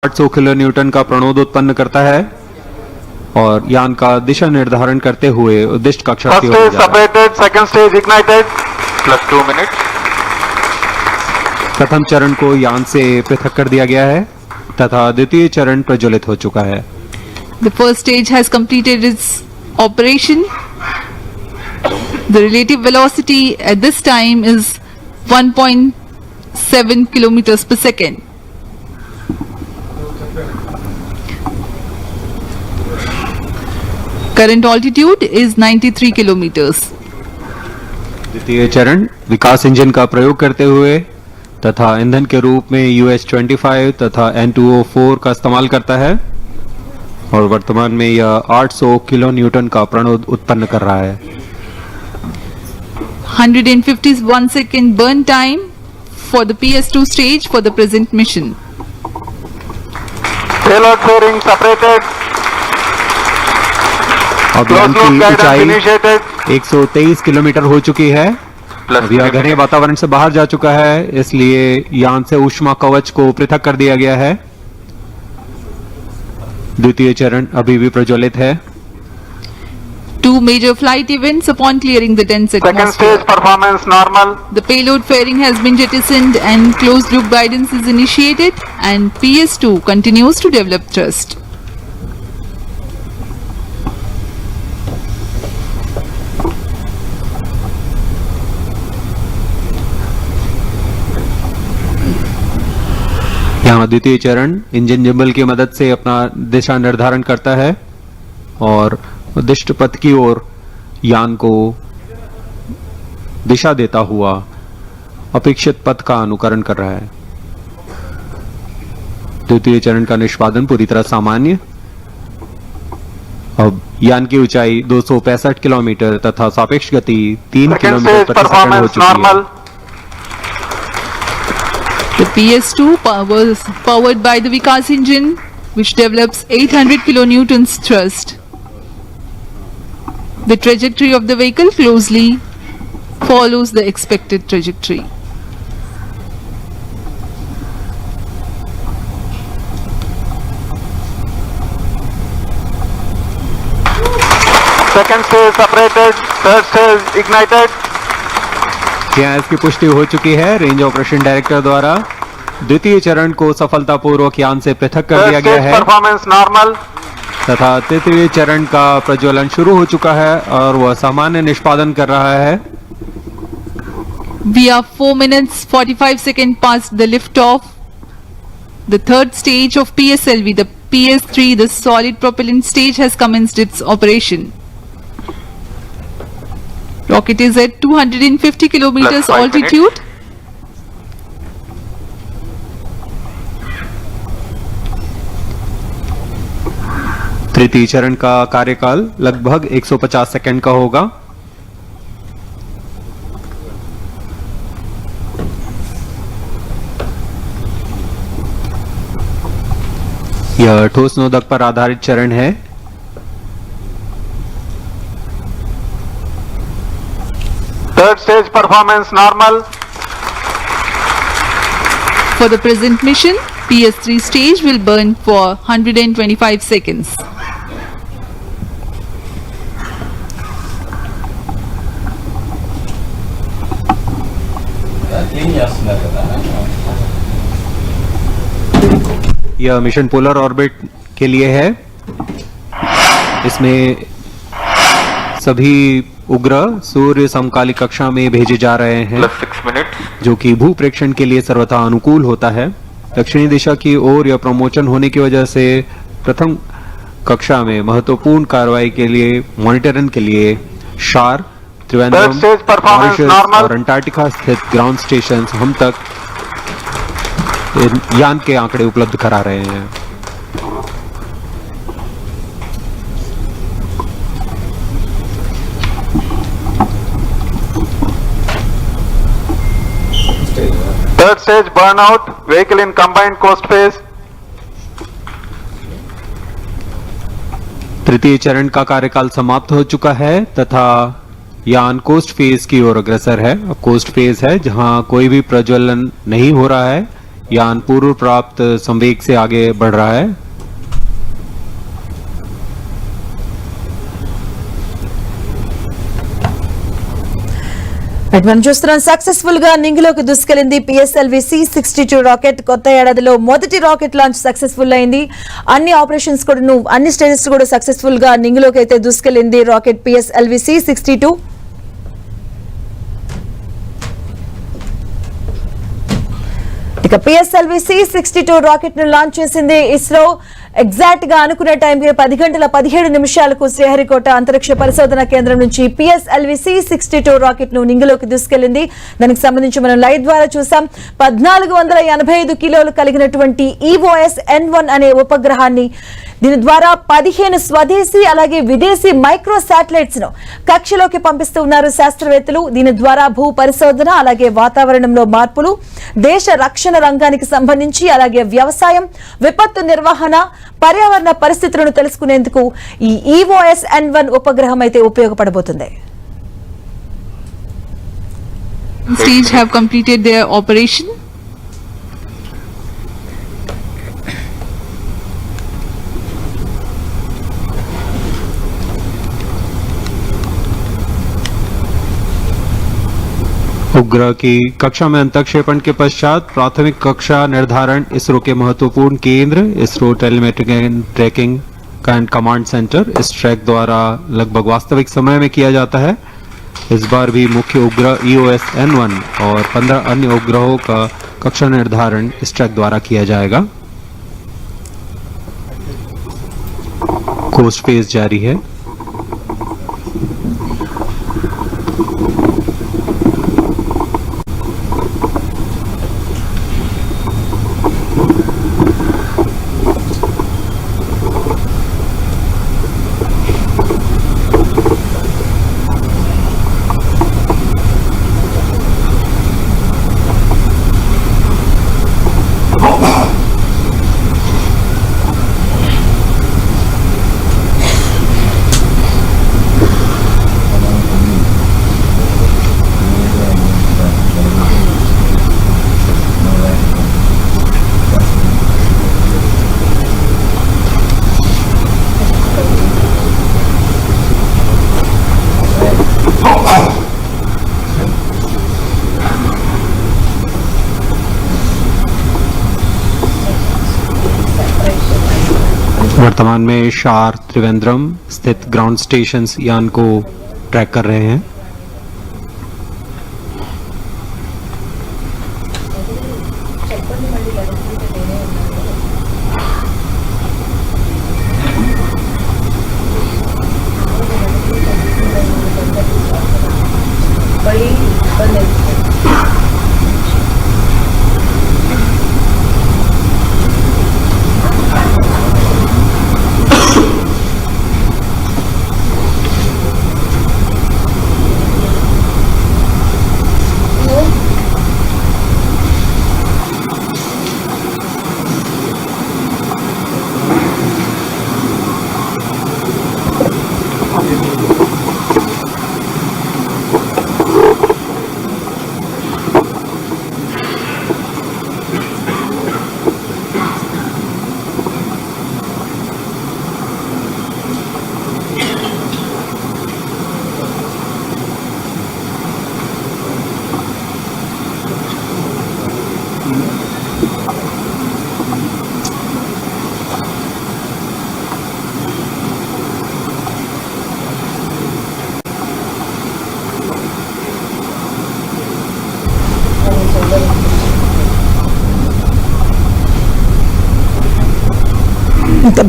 800 kilo Newton का प्रणोद उत्पन्न करता है और यान का दिशा निर्धारण करते हुए उद्दिष्ट कक्षा की ओर जा रहा है। separated, second stage ignited, plus 2 minutes. प्रथम चरण को यान से पृथक कर दिया गया है तथा द्वितीय चरण प्रज्वलित हो चुका है। The first stage has completed its operation. The relative velocity at this time is 1.7 kilometers per second. Current altitude is 93 kilometers. द्वितीय चरण विकास इंजन का प्रयोग करते हुए तथा ईंधन के रूप में US-25 तथा N2O4 का इस्तेमाल करता है और वर्तमान में यह 800 किलो न्यूटन का प्रणोद उत्पन्न कर रहा है। 151 second burn time for the PS2 stage for the present mission. Payload fairing separated. अब यान Close loop की guidance ऊंचाई initiated. 123 किलोमीटर हो चुकी है। Plus अब यह 3 घने minutes. वातावरण से बाहर जा चुका है, इसलिए यान से ऊष्मा कवच को पृथक कर दिया गया है। द्वितीय चरण अभी भी प्रज्वलित है। Two major flight events upon clearing the dense Second atmosphere. stage performance normal. The payload fairing has been jettisoned and closed loop guidance is initiated and PS2 continues to develop thrust. यहाँ द्वितीय चरण engine gimbal की मदद से अपना दिशा निर्धारण करता है और उद्दिष्ट पथ की ओर यान को दिशा देता हुआ अपेक्षित पथ का अनुकरण कर रहा है। द्वितीय चरण का निष्पादन पूरी तरह सामान्य। अब यान की ऊंचाई 265 किलोमीटर तथा सापेक्ष गति 3 Second किलोमीटर stage प्रति सेकंड हो performance चुकी है। normal. The PS2 was powered by the Vikas engine which develops 800 kilonewtons thrust. The trajectory of the vehicle closely follows the expected trajectory. Second stage separated. Third stage ignited. यहाँ इसकी पुष्टि हो चुकी है range operation director द्वारा। द्वितीय चरण को सफलतापूर्वक यान से पृथक कर दिया Third गया stage है performance normal. तथा तृतीय चरण का प्रज्वलन शुरू हो चुका है और वह सामान्य निष्पादन कर रहा है। We are 4 minutes 45 seconds past the liftoff. The third stage of PSLV, the PS3, the solid propellant stage has commenced its operation. Rocket is at 250 kilometers Plus 5 altitude. तृतीय चरण का कार्यकाल लगभग 150 सेकंड का होगा। यह ठोस नोदक पर आधारित चरण है। Third stage performance normal. For the present mission, PS3 stage will burn for 125 seconds. यह मिशन पोलर ऑर्बिट के लिए है। इसमें सभी उपग्रह सूर्य समकालिक कक्षा में भेजे जा रहे हैं Plus 6 minutes. जो कि भू प्रेक्षण के लिए सर्वथा अनुकूल होता है। दक्षिणी दिशा की ओर यह प्रमोशन होने की वजह से प्रथम कक्षा में महत्वपूर्ण कार्रवाई के लिए मॉनिटरिंग के लिए शार, Trivandrum, Third stage performance Mauritius normal. और अंटार्कटिका स्थित ग्राउंड स्टेशन हम तक यान के आंकड़े उपलब्ध करा रहे हैं। Third stage burnout. Vehicle in combined coast phase. तृतीय चरण का कार्यकाल समाप्त हो चुका है तथा यान कोस्ट फेज की ओर अग्रसर है। कोस्ट फेज है जहां कोई भी प्रज्वलन नहीं हो रहा है। यान पूर्व प्राप्त संवेग से आगे बढ़ रहा है। మనం చూస్తున్నాం సక్సెస్ఫుల్ గా నింగిలోకి దూసుకెళ్లింది పిఎస్ఎల్వి C62 రాకెట్. కొత్త ఏడాదిలో మొదటి రాకెట్ లాంచ్ సక్సెస్ఫుల్ అయింది. అన్ని ఆపరేషన్స్ కూడా అన్ని స్టేజెస్ కూడా సక్సెస్ఫుల్ గా నింగిలోకి అయితే దూసుకెళ్లింది రాకెట్ పిఎస్ఎల్వి C62. ఇక పిఎస్ఎల్వి C62 రాకెట్ ను లాంచ్ చేసింది ఇస్రో. ఎగ్జాక్ట్ గా అనుకునే టైంకి 10 గంటల 17 నిమిషాలకు శ్రీహరికోట అంతరిక్ష పరిశోధన కేంద్రం నుంచి పిఎస్ఎల్వి C62 రాకెట్ ను నింగిలోకి దూసుకెళ్లింది. దానికి సంబంధించి మనం లైవ్ ద్వారా చూసాం. 1485 కిలోలు కలిగినటువంటి EOS N1 అనే ఉపగ్రహాన్ని దీని ద్వారా 15 స్వదేశీ అలాగే విదేశీ మైక్రో శాటిలైట్స్ ను కక్షలోకి పంపిస్తూ ఉన్నారు శాస్త్రవేత్తలు. దీని ద్వారా భూ పరిశోధన అలాగే వాతావరణంలో మార్పులు, దేశ రక్షణ రంగానికి సంబంధించి అలాగే వ్యవసాయం, విపత్తు నిర్వహణ, పర్యావరణ పరిస్థితులను తెలుసుకునేందుకు ఈ EOS N1 ఉపగ్రహం అయితే ఉపయోగపడబోతుంది. Stage have completed their operation. उपग्रह की कक्षा में अंतक्षेपण के पश्चात प्राथमिक कक्षा निर्धारण इसरो के महत्वपूर्ण केंद्र ISRO telemetric and tracking and command centre इस ट्रैक द्वारा लगभग वास्तविक समय में किया जाता है। इस बार भी मुख्य उपग्रह EOS N1 और 15 अन्य उपग्रहों का कक्षा निर्धारण इस ट्रैक द्वारा किया जाएगा। कोस्ट फेज जारी है। वर्तमान में शार त्रिवेंद्रम स्थित ग्राउंड स्टेशन यान को ट्रैक कर रहे हैं।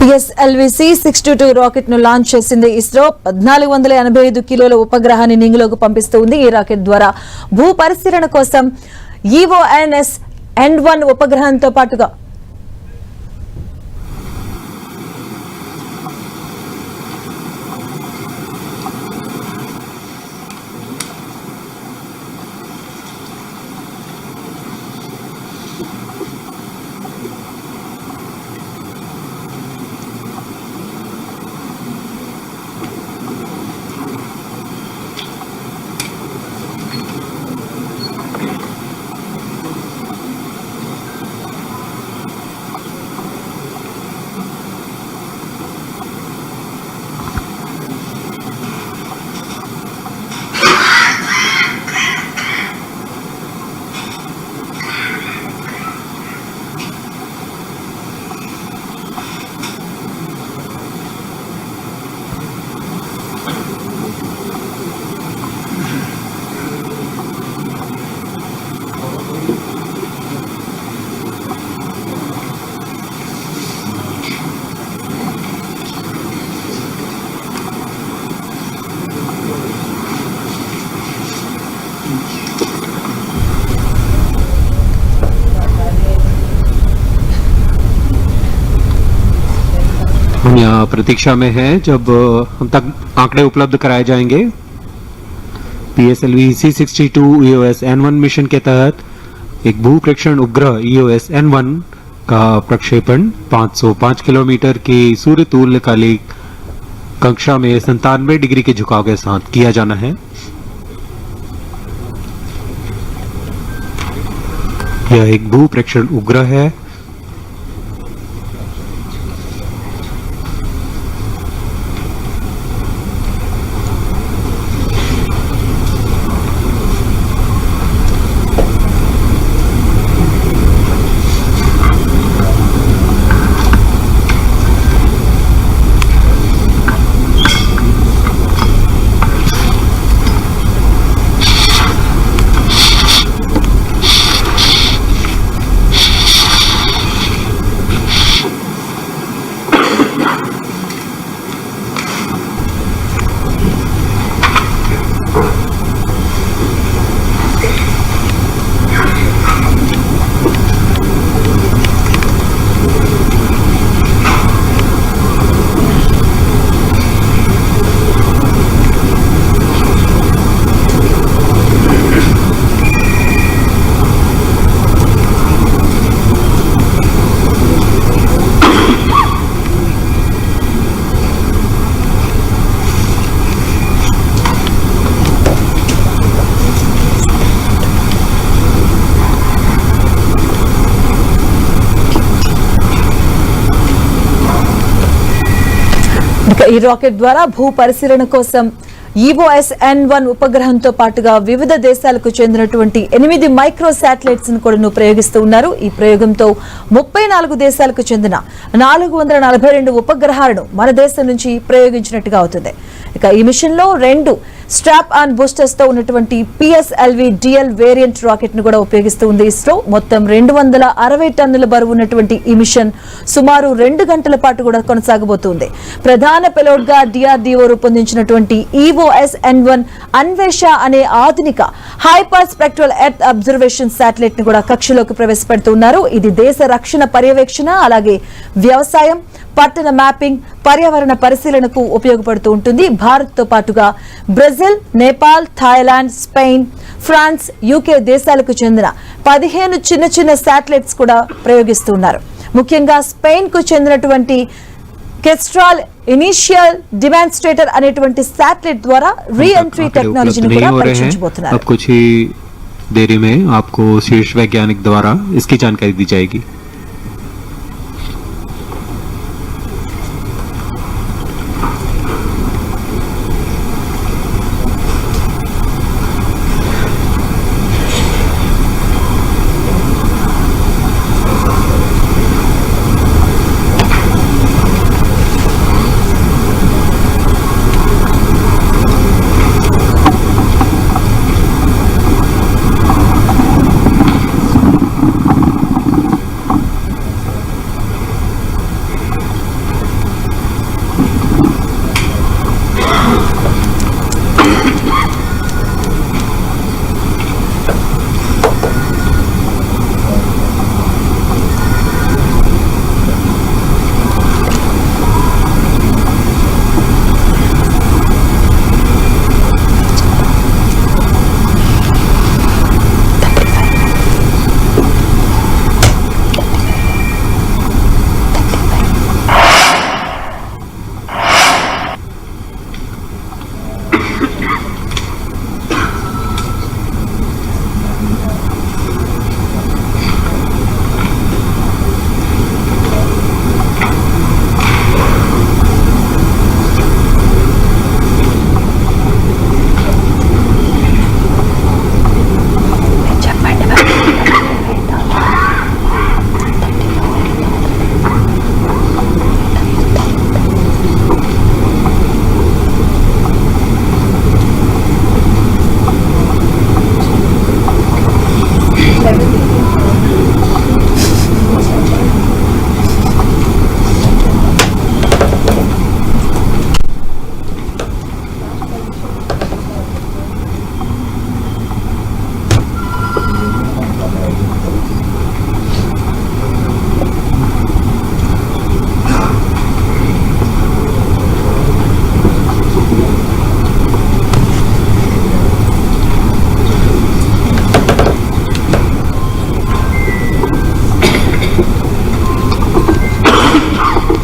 పిఎస్ఎల్వి C62 రాకెట్ ను లాంచ్ చేసింది ఇస్రో. 1485 కిలోల ఉపగ్రహాన్ని నింగిలోకి పంపిస్తుంది. ఈ రాకెట్ ద్వారా భూ పరిశీలన కోసం EOS N1 ఉపగ్రహంతో పాటుగా हम यहाँ प्रतीक्षा में हैं जब हम तक आंकड़े उपलब्ध कराए जाएंगे। PSLV C62 EOS N1 mission के तहत एक भू प्रेक्षण उपग्रह EOS N1 का प्रक्षेपण 505 किलोमीटर की सूर्य तुल्यकालिक कक्षा में 97 डिग्री के झुकाव के साथ किया जाना है। यह एक भू प्रेक्षण उपग्रह है। ఈ రాకెట్ ద్వారా భూ పరిశీలన కోసం EOS N1 ఉపగ్రహంతో పాటుగా వివిధ దేశాలకు చెందినటువంటి 8 మైక్రో శాటిలైట్స్ ను కూడా ప్రయోగిస్తూ ఉన్నారు. ఈ ప్రయోగంతో 34 దేశాలకు చెందిన 442 ఉపగ్రహాలను మన దేశం నుంచి ప్రయోగించినట్టుగా అవుతుంది. ఇక ఈ మిషన్ లో 2 స్ట్రాప్ ఆన్ బూస్టర్స్ తో ఉన్నటువంటి PSLV DL వేరియంట్ రాకెట్ ను కూడా ఉపయోగిస్తూ ఉంది ఇస్రో. మొత్తం 260 టన్నుల బరువు ఉన్నటువంటి ఈ మిషన్ సుమారు 2 గంటల పాటు కూడా కొనసాగబోతుంది. ప్రధాన పెలోడ్ గా DRDO రూపొందించినటువంటి EOS N1 అన్వేష అనే ఆధునిక hyper spectral earth observation satellite ను కూడా కక్షలోకి ప్రవేశపెడుతున్నారు. ఇది దేశ రక్షణ పర్యవేక్షణ, అలాగే వ్యవసాయం, పట్టణ మ్యాపింగ్, పర్యావరణ పరిశీలనకు ఉపయోగపడుతూ ఉంటుంది. భారత్ తో పాటుగా Brazil, Nepal, Thailand, Spain, France, UK దేశాలకు చెందిన 15 చిన్న చిన్న శాటిలైట్స్ కూడా ప్రయోగిస్తున్నారు. ముఖ్యంగా స్పెయిన్ కు చెందినటువంటి కెస్ట్రాల్ ఇనిషియల్ డిమాన్స్ట్రేటర్ అనేటువంటి శాటిలైట్ ద్వారా రీ ఎంట్రీ టెక్నాలజీని కూడా పరీక్షించబోతున్నారు. अब कुछ ही देरी में आपको शीर्ष वैज्ञानिक द्वारा इसकी जानकारी दी जाएगी।